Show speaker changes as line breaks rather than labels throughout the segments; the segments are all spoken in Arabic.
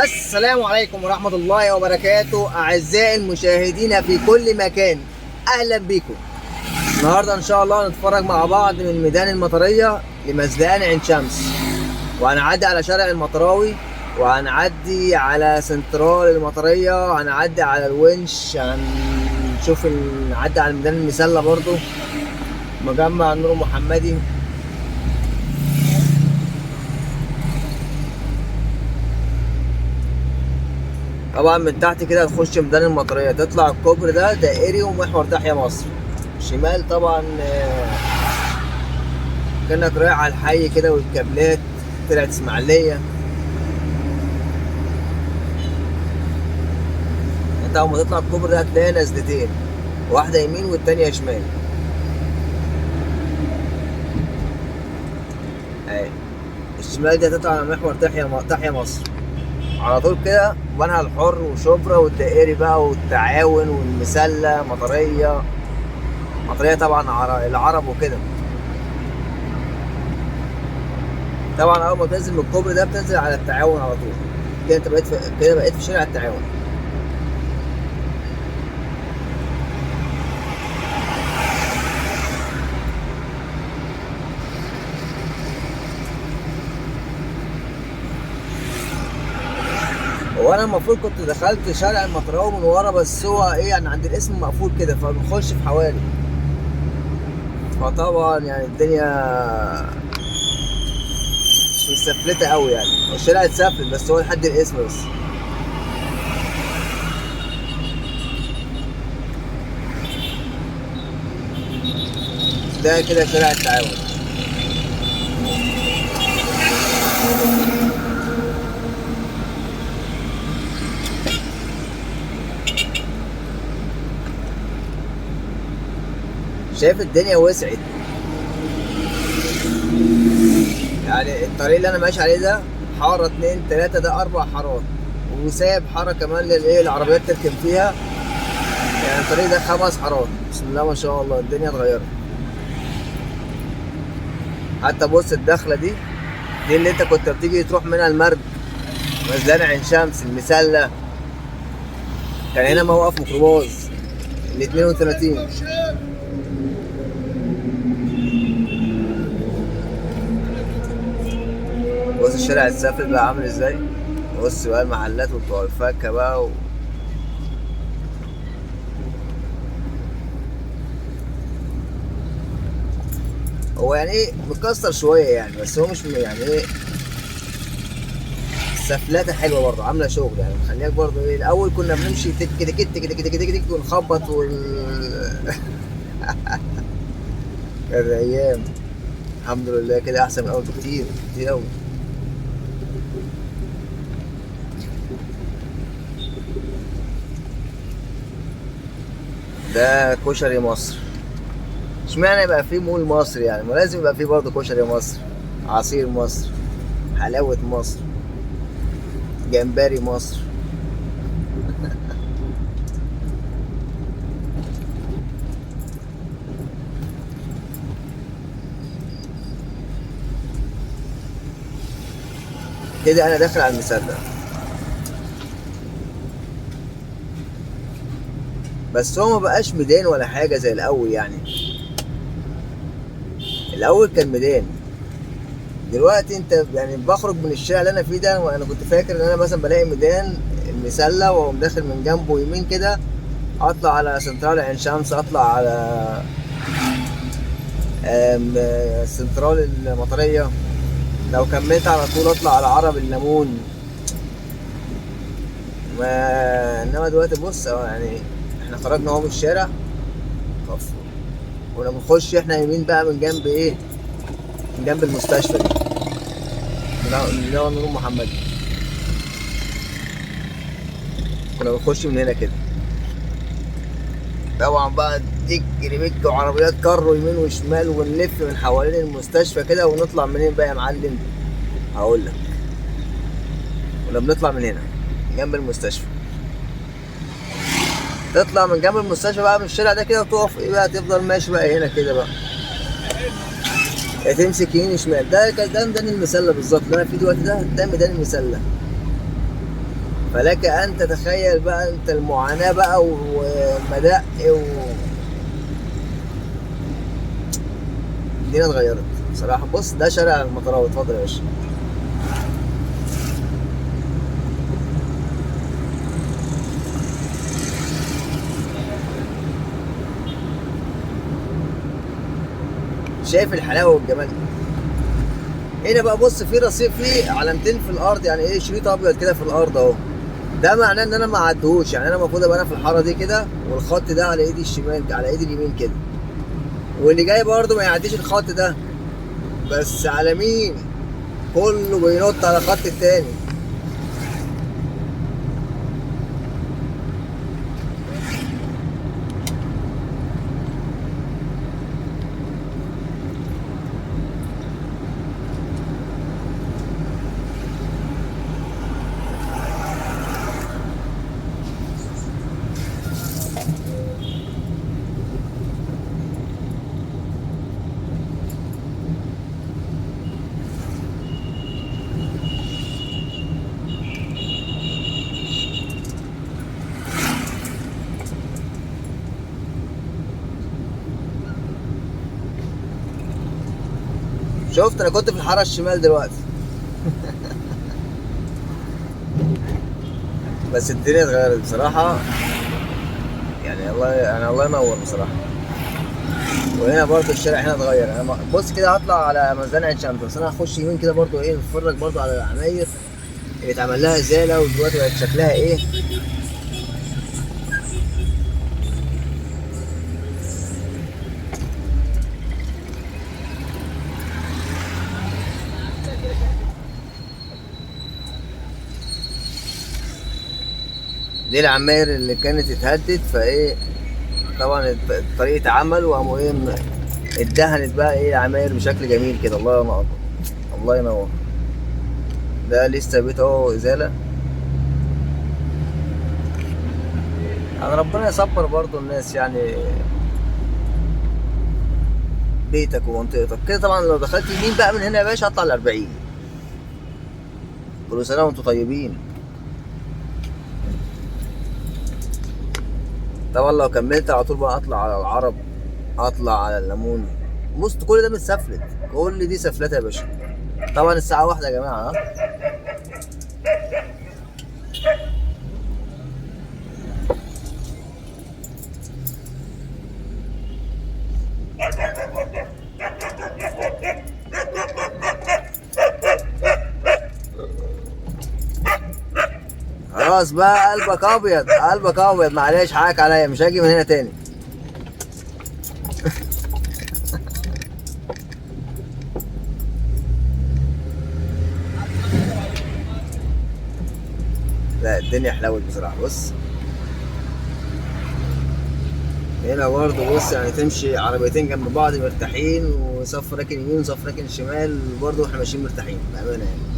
السلام عليكم ورحمة الله وبركاته أعزائي المشاهدين في كل مكان، أهلا بكم. النهاردة إن شاء الله هنتفرج مع بعض من ميدان المطرية لمزلقان عين شمس، وهنعدي على شارع المطراوي، وهنعدي على سنترال المطرية، وهنعدي على الونش، هنشوف نعدي على ميدان المسلة برضو، مجمع النور المحمدي. طبعا من تحت كده هتخش ميدان المطرية، تطلع الكوبري ده دائري ومحور تحيا مصر. شمال طبعا كأنك رايح على الحي كده، والكابلات طلعت اسماعيلية. انت اول ما تطلع الكوبري ده هتلاقي نزلتين، واحدة يمين والتانية شمال. اهي الشمال دي هتطلع على محور تحيا مصر على طول كده، وبنها الحر وشبرا والدائري بقى والتعاون والمسلة مطرية طبعا العرب وكده. طبعا اول ما تنزل من الكوبري ده بتنزل على التعاون على طول كده، انت بقيت في شارع التعاون. هو انا المفروض كنت دخلت شارع المطراوي من ورا، بس هو ايه يعني عند الاسم مقفول كده، فبنخش في حوالي. فطبعا يعني الدنيا مش متسفلته قوي، يعني هو الشارع اتسفلت بس هو لحد الاسم بس. ده كده شارع التعاون. شايف الدنيا وسعت، يعني الطريق اللي انا ماشي عليه ده حاره 2 3، ده 4 حارات، وسايب حاره كمان للايه العربيات تركن فيها. يعني الطريق ده 5 حارات. بسم الله ما شاء الله الدنيا اتغيرت. حتى بص الدخله دي اللي انت كنت بتيجي تروح منها المرج، مزلقان عين شمس، المسله، كان هنا موقف ميكروباص ال 32. بص الشارع السافل بقى عامل ازاي، بص بقى المحلات وبتوع الفاكهه بقى هو يعني ايه متكسر شويه يعني، بس هو مش يعني ايه، السفلاتة حلوة برضه، عاملة شغل يعني، مخليك برضه ايه. الأول كنا بنمشي تك تك تك تك تك تك تك ونخبط كانت أيام. الحمد لله كده أحسن من الأول بكتير كتير أوي. ده كشري مصر. اشمعنى يبقى فيه مول مصر يعني؟ ما لازم يبقى فيه برضه كشري مصر، عصير مصر، حلاوة مصر، جمبري مصر. كده أنا داخل على المسلة، بس هو ما بقاش ميدان ولا حاجة زي الأول يعني. الأول كان ميدان، دلوقتي انت يعني بخرج من الشارع اللي انا فيه ده، وانا كنت فاكر ان انا مثلا بلاقي ميدان المسله واقوم داخل من جنبه يمين كده، اطلع على سنترال عين شمس، اطلع على سنترال المطريه، لو كملت على طول اطلع على عرب الليمون. انما دلوقتي بص يعني احنا خرجنا اهو من الشارع، ولما بنخش احنا يمين بقى من جنب ايه، من جنب المستشفى دي، اللي هو نور محمد. كنا بنخش من هنا كده، طبعا بقى تجري بك وعربيات كارو يمين وشمال، ونلف من حوالين المستشفى كده، ونطلع منين بقى يا معلم؟ هقول لك. كنا بنطلع من هنا جنب المستشفى، تطلع من جنب المستشفى بقى من الشارع ده كده، وتقف ايه بقى، تفضل ماشي بقى هنا كده بقى، تمسك يمين شمال. ده ميدان المسله بالظبط اللي انا فيه دلوقتي، ده ميدان المسله. فلك ان تتخيل بقى انت المعاناة بقى ومدق الدنيا اتغيرت بصراحة. بص ده شارع المطراوي، اتفضل يا باشا. شايف الحلاوة والجمال؟ هنا بقى بص في رصيف، فيه علامتين في الارض، يعني ايه شريط ابيض كده في الارض اهو. ده معناه ان انا ما عدهوش، يعني انا المفروض ابقى انا في الحاره دي كده، والخط ده على ايدي الشمال على ايدي اليمين كده، واللي جاي برضه ما يعديش الخط ده. بس على مين؟ كله بينط على الخط التاني. شفت انا كنت في الحاره الشمال دلوقتي. بس الدنيا اتغيرت بصراحه، يعني الله ينور بصراحه. وهنا برضه الشارع هنا اتغير. انا بص كده هطلع على ميدان عين شمس، بس انا هخش يمين كده برضه ايه، نتفرج برضه على العماير اللي اتعمل لها ازاله ودلوقتي بقت شكلها ايه. دي العماير اللي كانت اتهدت فايه، طبعا الطريق اتعمل وقاموا ايه اتدهنت بقى ايه العماير بشكل جميل كده. الله ينور، الله ينور. ده لسه بيت اهو ازاله. يعني ربنا يصبر برضو الناس، يعني بيتك ومنطقتك كده. طبعا لو دخلت يمين بقى من هنا يا باشا هطلع ال40. كل سنه وانتم طيبين. طبعا لو كملت على طول بقى اطلع على العرب، اطلع على الليمون. بص كل ده متسفلت، كل دي سفلته يا باشا. طبعا الساعه واحدة يا جماعه ها. خلاص بقى قلبك ابيض، قلبك ابيض، معلش حقك عليا، مش هاجي من هنا تاني. لا الدنيا حلوت بصراحه. بص هنا برضه بص، يعني تمشي عربيتين جنب بعض مرتاحين، وصف راكن يمين وصف راكن شمال، برضه احنا ماشيين مرتاحين بامانه يعني.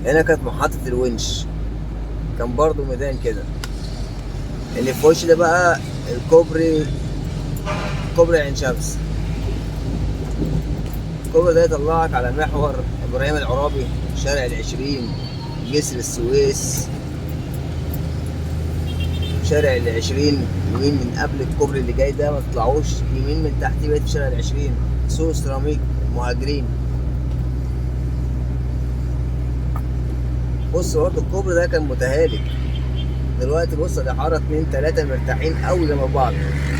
هنا كانت محطة الونش، كان برضه ميدان كده. اللي في وش ده بقى الكوبري، كوبري عين شمس. الكوبري ده يطلعك على محور ابراهيم العرابي، شارع العشرين، جسر السويس، شارع العشرين. يمين من قبل الكوبري اللي جاي ده ما تطلعوش يمين، من تحت بقيت في شارع العشرين، سوق سيراميك، مهاجرين. بص برضه الكوبري ده كان متهالك، دلوقتي بص دي حاره 2 3 مرتاحين قوي جنب بعض،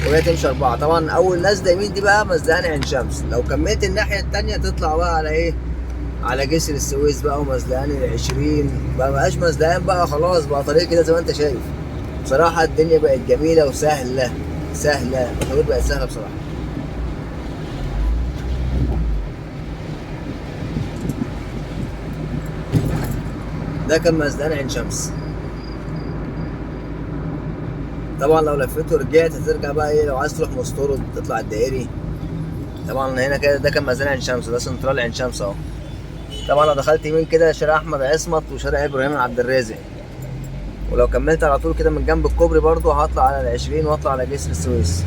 وهي تمشي 4. طبعا اول نازله يمين دي بقى مزدهان عين شمس، لو كملت الناحيه التانيه تطلع بقى على ايه، على جسر السويس بقى ومزدهان العشرين. بقى مبقاش مزدهان بقى، خلاص بقى طريق كده زي ما انت شايف. بصراحه الدنيا بقت جميله وسهله، سهله، المشاوير بقت سهله بصراحه. ده كان مزدهان عين شمس. طبعا لو لفيت ورجعت هترجع بقى ايه، لو عايز تروح مستورد تطلع الدائري. طبعا هنا كده ده كان مزارع عين شمس، ده سنترال عين شمس اهو. طبعا لو دخلت يمين كده شارع احمد عصمت وشارع ابراهيم عبد الرازق. ولو كملت على طول كده من جنب الكوبري برضو هطلع على ال20 واطلع على جسر السويس.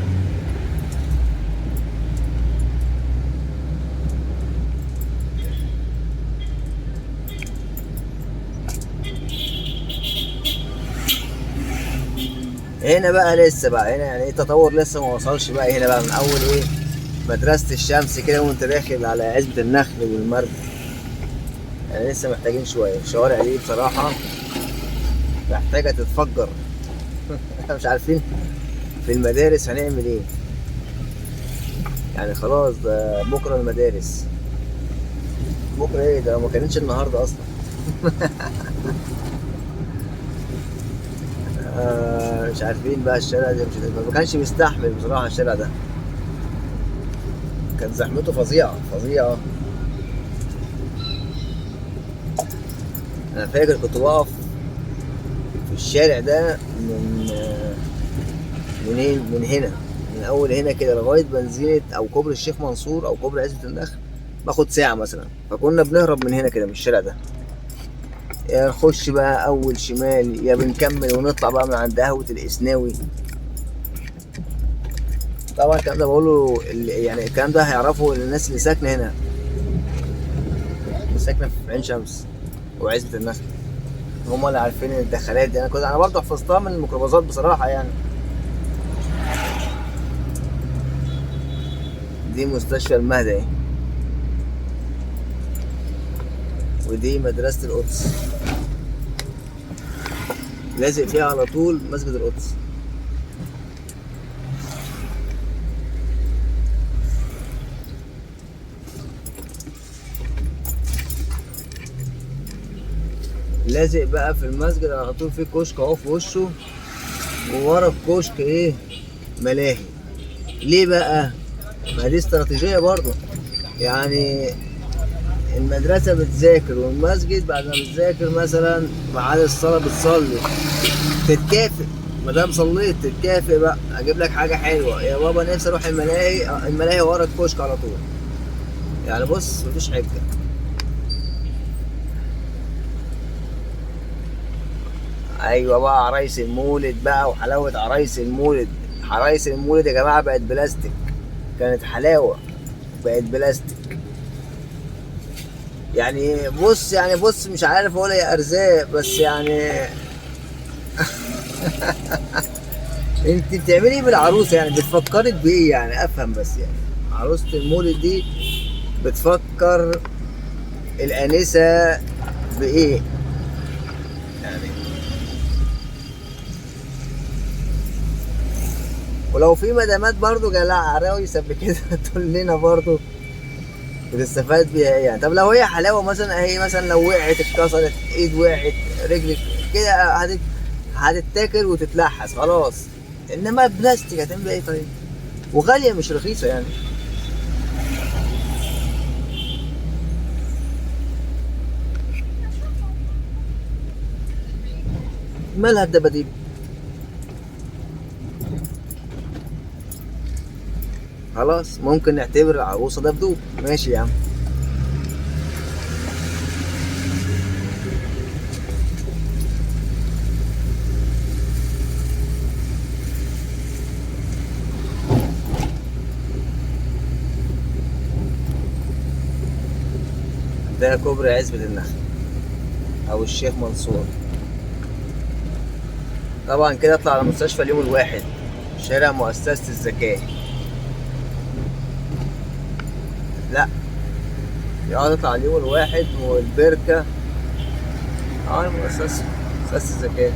هنا بقى لسه بقى هنا يعني التطور لسه ما وصلش بقى. هنا بقى من اول ايه مدرسة الشمس كده وانت داخل على عزبة النخل والمرج. يعني لسه محتاجين شوية. الشوارع دي بصراحة محتاجة تتفجر. احنا مش عارفين في المدارس هنعمل ايه. يعني خلاص ده بكرة المدارس. بكرة ايه ده ما كانتش النهاردة اصلا. مش عارفين بقى الشارع ده مش ما كانش مستحمل بصراحة. الشارع ده كان زحمته فظيعة فظيعة. انا فاكر كنت بقف في الشارع ده من هنا من اول هنا كده لغايه بنزينه او كوبري الشيخ منصور او كوبري عزبة النخل باخد ساعه مثلا. فكنا بنهرب من هنا كده من الشارع ده. يا نخش بقى اول شمال يا بنكمل ونطلع بقى من عند قهوه الاسناوي. طبعا الكلام ده بقوله يعني الكلام ده هيعرفه الناس اللي ساكنه هنا اللي ساكنه في عين شمس وعزبة النخل. هم اللي عارفين الدخلات دي. انا برضه حفظتها من الميكروباصات بصراحه يعني. دي مستشفى المهدى اهي. ودي مدرسة القدس. لازق فيها على طول مسجد القدس. لازق بقى في المسجد على طول في كشك اهو في وشه. وورا الكشك ايه ملاهي. ليه بقى؟ ما دي استراتيجية برضو. يعني المدرسة بتذاكر والمسجد بعد ما بتذاكر مثلا بعد الصلاة بتصلي تتكافئ. ما دام صليت تتكافئ بقى اجيب لك حاجة حلوة يا بابا نفسي اروح الملاهي. الملاهي ورا الكشك على طول. يعني بص مفيش حجة. ايوه بقى عرايس المولد بقى وحلاوة عرايس المولد. عرايس المولد يا جماعة بقت بلاستيك. كانت حلاوة بقت بلاستيك. يعني بص مش عارف اقول يا ارزاق بس يعني. انت بتعملي ايه بالعروسه؟ يعني بتفكرك بايه؟ يعني افهم بس. يعني عروسه المولد دي بتفكر الانسه بايه يعني؟ ولو في مدامات برضو جلاء عراويس قبل كده تقول لنا برضو بتستفاد بيها ايه يعني. طب لو هي حلاوه مثلا هي مثلا لو وقعت اتكسرت ايد وقعت رجلك كده هتتاكل وتتلحس خلاص. انما بلاستيك هتعمل ايه طيب؟ وغاليه مش رخيصه يعني. مالها الدباديب؟ خلاص ممكن نعتبر العروسه دبدوب. ماشي يا عم. ده كوبري عزبة النخل او الشيخ منصور. طبعا كده اطلع على مستشفى اليوم الواحد شارع مؤسسة الزكاة. لا يقعد اطلع اليوم الواحد والبركة. اه مؤسسة الزكاة.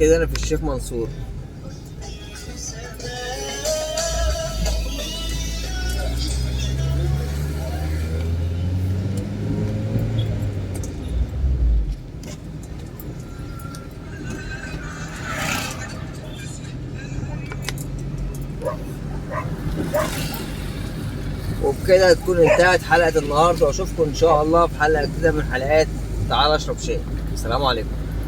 كده انا في الشيخ منصور. وبكده تكون انتهت حلقة النهاردة، واشوفكم ان شاء الله في حلقة جديدة من حلقات تعال اشرب شاي. السلام عليكم.